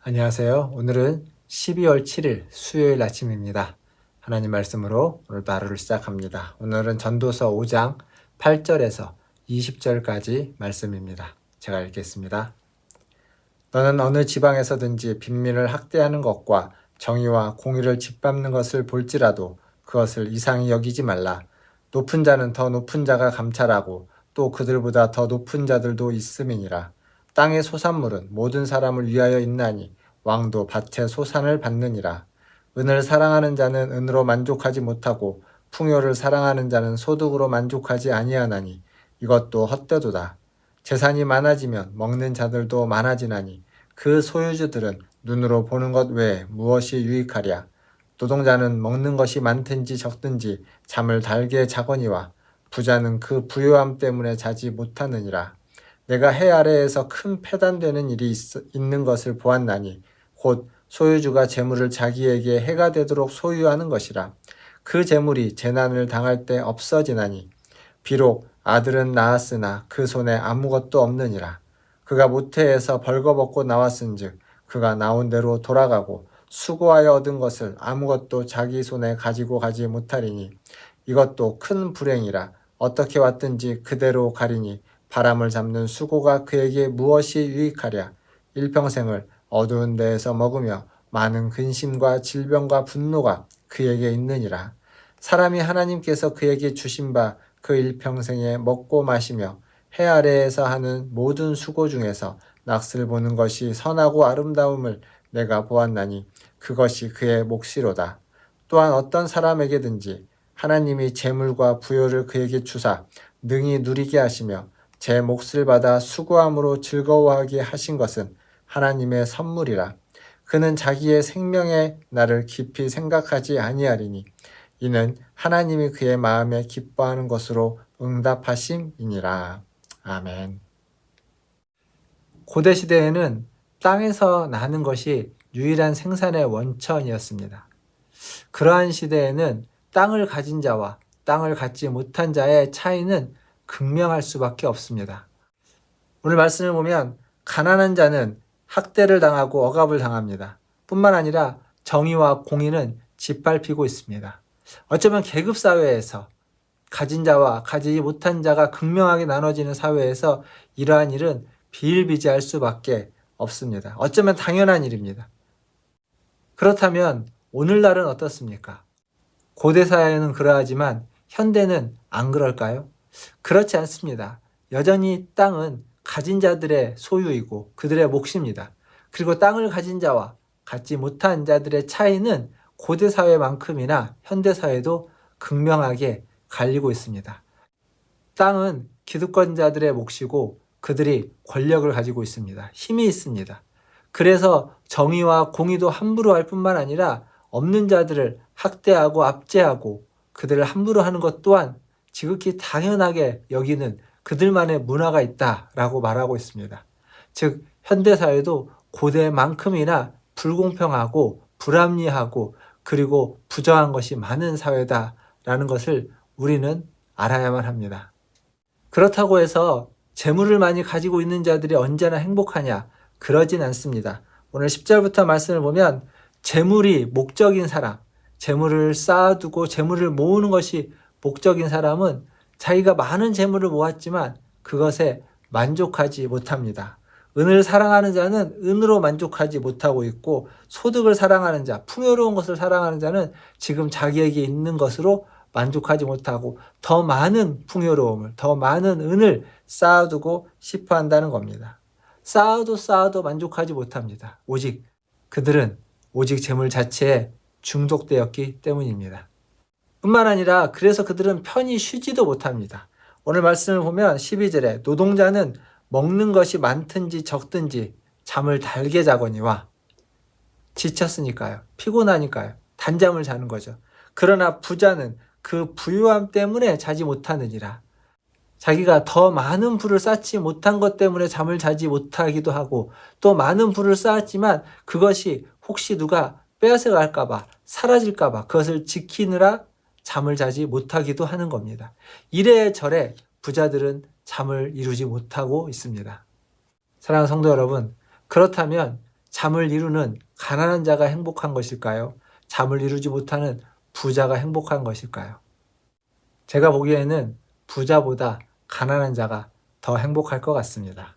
안녕하세요. 오늘은 12월 7일 수요일 아침입니다. 하나님 말씀으로 오늘도 하루를 시작합니다. 오늘은 전도서 5장 8절에서 20절까지 말씀입니다. 제가 읽겠습니다. 너는 어느 지방에서든지 빈민을 학대하는 것과 정의와 공의를 짓밟는 것을 볼지라도 그것을 이상히 여기지 말라. 높은 자는 더 높은 자가 감찰하고 또 그들보다 더 높은 자들도 있음이니라. 땅의 소산물은 모든 사람을 위하여 있나니 왕도 밭의 소산을 받느니라. 은을 사랑하는 자는 은으로 만족하지 못하고 풍요를 사랑하는 자는 소득으로 만족하지 아니하나니 이것도 헛되도다. 재산이 많아지면 먹는 자들도 많아지나니 그 소유주들은 눈으로 보는 것 외에 무엇이 유익하랴. 노동자는 먹는 것이 많든지 적든지 잠을 달게 자거니와 부자는 그 부요함 때문에 자지 못하느니라. 내가 해 아래에서 큰 패단되는 일이 있는 것을 보았나니 곧 소유주가 재물을 자기에게 해가 되도록 소유하는 것이라. 그 재물이 재난을 당할 때 없어지나니 비록 아들은 낳았으나 그 손에 아무것도 없느니라. 그가 모태에서 벌거벗고 나왔은즉 그가 나온 대로 돌아가고 수고하여 얻은 것을 아무것도 자기 손에 가지고 가지 못하리니 이것도 큰 불행이라. 어떻게 왔든지 그대로 가리니 바람을 잡는 수고가 그에게 무엇이 유익하랴. 일평생을 어두운 데에서 먹으며 많은 근심과 질병과 분노가 그에게 있느니라. 사람이 하나님께서 그에게 주신 바 그 일평생에 먹고 마시며 해 아래에서 하는 모든 수고 중에서 낯을 보는 것이 선하고 아름다움을 내가 보았나니 그것이 그의 몫이로다. 또한 어떤 사람에게든지 하나님이 재물과 부요를 그에게 주사 능히 누리게 하시며 제 몫을 받아 수고함으로 즐거워하게 하신 것은 하나님의 선물이라. 그는 자기의 생명의 날을 깊이 생각하지 아니하리니 이는 하나님이 그의 마음에 기뻐하는 것으로 응답하심이니라. 아멘. 고대 시대에는 땅에서 나는 것이 유일한 생산의 원천이었습니다. 그러한 시대에는 땅을 가진 자와 땅을 갖지 못한 자의 차이는 극명할 수밖에 없습니다. 오늘 말씀을 보면 가난한 자는 학대를 당하고 억압을 당합니다. 뿐만 아니라 정의와 공의는 짓밟히고 있습니다. 어쩌면 계급사회에서 가진 자와 가지지 못한 자가 극명하게 나눠지는 사회에서 이러한 일은 비일비재할 수밖에 없습니다. 어쩌면 당연한 일입니다. 그렇다면 오늘날은 어떻습니까? 고대 사회는 그러하지만 현대는 안 그럴까요? 그렇지 않습니다. 여전히 땅은 가진 자들의 소유이고 그들의 몫입니다. 그리고 땅을 가진 자와 갖지 못한 자들의 차이는 고대 사회만큼이나 현대 사회도 극명하게 갈리고 있습니다. 땅은 기득권자들의 몫이고 그들이 권력을 가지고 있습니다. 힘이 있습니다. 그래서 정의와 공의도 함부로 할 뿐만 아니라 없는 자들을 학대하고 압제하고 그들을 함부로 하는 것 또한 지극히 당연하게 여기는 그들만의 문화가 있다라고 말하고 있습니다. 즉 현대사회도 고대만큼이나 불공평하고 불합리하고 그리고 부정한 것이 많은 사회다라는 것을 우리는 알아야만 합니다. 그렇다고 해서 재물을 많이 가지고 있는 자들이 언제나 행복하냐? 그러진 않습니다. 오늘 10절부터 말씀을 보면 재물이 목적인 사람, 재물을 쌓아두고 재물을 모으는 것이 목적인 사람은 자기가 많은 재물을 모았지만 그것에 만족하지 못합니다. 은을 사랑하는 자는 은으로 만족하지 못하고 있고 소득을 사랑하는 자, 풍요로운 것을 사랑하는 자는 지금 자기에게 있는 것으로 만족하지 못하고 더 많은 풍요로움을, 더 많은 은을 쌓아두고 싶어 한다는 겁니다. 쌓아도 만족하지 못합니다. 그들은 오직 재물 자체에 중독되었기 때문입니다. 뿐만 아니라 그래서 그들은 편히 쉬지도 못합니다. 오늘 말씀을 보면 12절에 노동자는 먹는 것이 많든지 적든지 잠을 달게 자거니와 지쳤으니까요. 피곤하니까요. 단잠을 자는 거죠. 그러나 부자는 그 부유함 때문에 자지 못하느니라. 자기가 더 많은 부를 쌓지 못한 것 때문에 잠을 자지 못하기도 하고 또 많은 부를 쌓았지만 그것이 혹시 누가 빼앗아갈까 봐 사라질까 봐 그것을 지키느라 잠을 자지 못하기도 하는 겁니다. 이래저래 부자들은 잠을 이루지 못하고 있습니다. 사랑하는 성도 여러분, 그렇다면 잠을 이루는 가난한 자가 행복한 것일까요? 잠을 이루지 못하는 부자가 행복한 것일까요? 제가 보기에는 부자보다 가난한 자가 더 행복할 것 같습니다.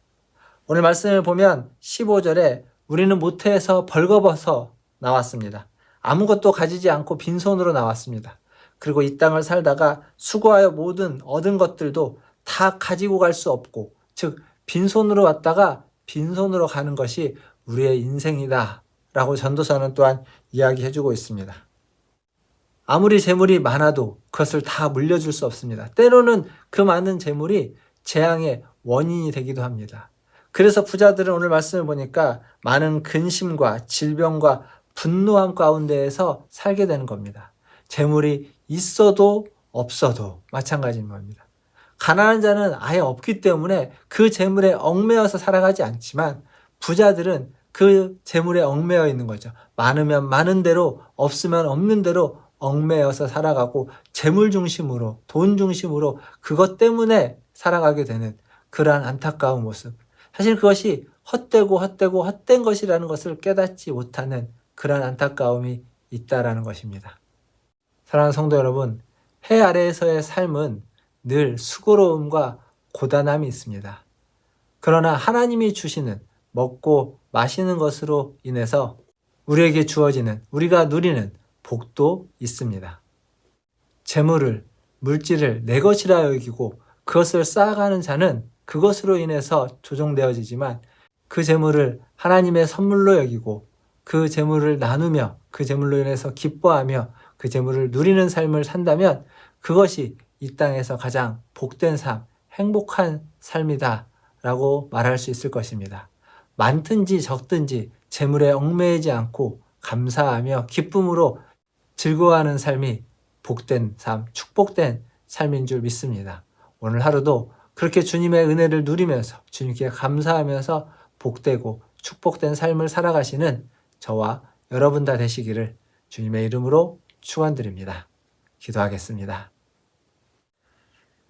오늘 말씀을 보면 15절에 우리는 모태에서 벌거벗어 나왔습니다. 아무것도 가지지 않고 빈손으로 나왔습니다. 그리고 이 땅을 살다가 수고하여 모든 얻은 것들도 다 가지고 갈 수 없고, 즉 빈손으로 왔다가 빈손으로 가는 것이 우리의 인생이다 라고 전도서는 또한 이야기해주고 있습니다. 아무리 재물이 많아도 그것을 다 물려줄 수 없습니다. 때로는 그 많은 재물이 재앙의 원인이 되기도 합니다. 그래서 부자들은 오늘 말씀을 보니까 많은 근심과 질병과 분노함 가운데에서 살게 되는 겁니다. 재물이 있어도 없어도 마찬가지인 겁니다. 가난한 자는 아예 없기 때문에 그 재물에 얽매여서 살아가지 않지만, 부자들은 그 재물에 얽매여 있는 거죠. 많으면 많은 대로, 없으면 없는 대로 얽매여서 살아가고 재물 중심으로, 돈 중심으로 그것 때문에 살아가게 되는 그러한 안타까운 모습. 사실 그것이 헛된 것이라는 것을 깨닫지 못하는 그러한 안타까움이 있다라는 것입니다. 사랑하는 성도 여러분, 해 아래에서의 삶은 늘 수고로움과 고단함이 있습니다. 그러나 하나님이 주시는 먹고 마시는 것으로 인해서 우리에게 주어지는, 우리가 누리는 복도 있습니다. 재물을, 물질을 내 것이라 여기고 그것을 쌓아가는 자는 그것으로 인해서 조종되어지지만, 그 재물을 하나님의 선물로 여기고 그 재물을 나누며 그 재물로 인해서 기뻐하며 그 재물을 누리는 삶을 산다면 그것이 이 땅에서 가장 복된 삶, 행복한 삶이다 라고 말할 수 있을 것입니다. 많든지 적든지 재물에 얽매이지 않고 감사하며 기쁨으로 즐거워하는 삶이 복된 삶, 축복된 삶인 줄 믿습니다. 오늘 하루도 그렇게 주님의 은혜를 누리면서 주님께 감사하면서 복되고 축복된 삶을 살아가시는 저와 여러분 다 되시기를 주님의 이름으로 축원드립니다. 기도하겠습니다.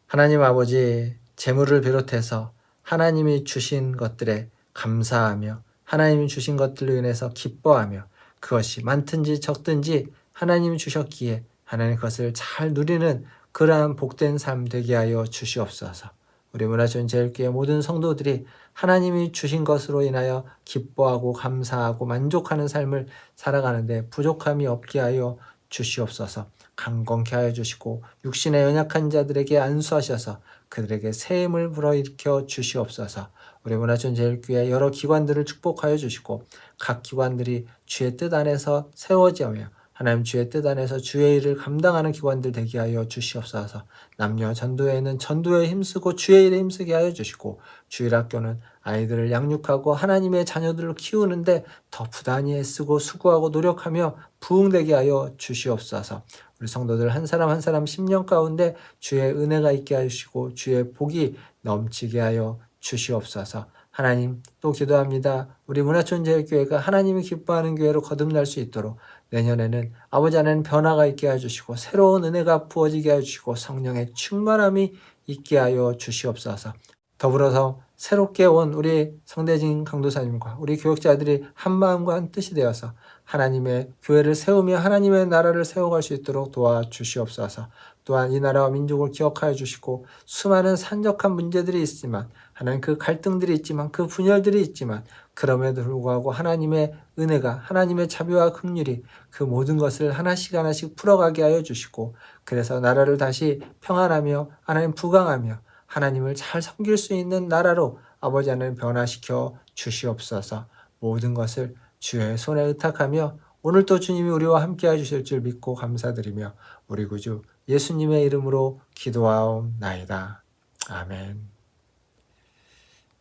하나님 아버지, 재물을 비롯해서 하나님이 주신 것들에 감사하며 하나님이 주신 것들로 인해서 기뻐하며 그것이 많든지 적든지 하나님이 주셨기에 하나님 그것을 잘 누리는 그러한 복된 삶 되게 하여 주시옵소서. 우리 문화촌제일교회 모든 성도들이 하나님이 주신 것으로 인하여 기뻐하고 감사하고 만족하는 삶을 살아가는데 부족함이 없게 하여 주시옵소서. 강건케 하여 주시고 육신의 연약한 자들에게 안수하셔서 그들에게 새 힘을 불어일으켜 주시옵소서. 우리 문화촌제일교회 여러 기관들을 축복하여 주시고 각 기관들이 주의 뜻 안에서 세워지며 하나님 주의 뜻 안에서 주의 일을 감당하는 기관들 되게 하여 주시옵소서. 남녀 전도회는 전도에 힘쓰고 주의 일에 힘쓰게 하여 주시고, 주일학교는 아이들을 양육하고 하나님의 자녀들을 키우는데 더 부단히 애쓰고 수고하고 노력하며 부흥되게 하여 주시옵소서. 우리 성도들 한 사람 한 사람 심령 가운데 주의 은혜가 있게 하시고 주의 복이 넘치게 하여 주시옵소서. 하나님, 또 기도합니다. 우리 문화촌제일교회가 하나님이 기뻐하는 교회로 거듭날 수 있도록 내년에는 아버지 안에는 변화가 있게 해주시고 새로운 은혜가 부어지게 해주시고 성령의 충만함이 있게 하여 주시옵소서. 더불어서 새롭게 온 우리 성대진 강도사님과 우리 교역자들이 한 마음과 한 뜻이 되어서 하나님의 교회를 세우며 하나님의 나라를 세워갈 수 있도록 도와주시옵소서. 또한 이 나라와 민족을 기억하여 주시고 수많은 산적한 문제들이 있지만 하나님 그 갈등들이 있지만 그 분열들이 있지만 그럼에도 불구하고 하나님의 은혜가 하나님의 자비와 긍휼이 그 모든 것을 하나씩 하나씩 풀어가게 하여 주시고 그래서 나라를 다시 평안하며 하나님 부강하며 하나님을 잘 섬길 수 있는 나라로 아버지 하나님 변화시켜 주시옵소서. 모든 것을 주의 손에 의탁하며 오늘도 주님이 우리와 함께 해주실 줄 믿고 감사드리며 우리 구주 예수님의 이름으로 기도하옵나이다. 아멘.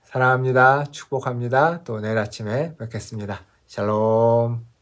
사랑합니다. 축복합니다. 또 내일 아침에 뵙겠습니다. 샬롬.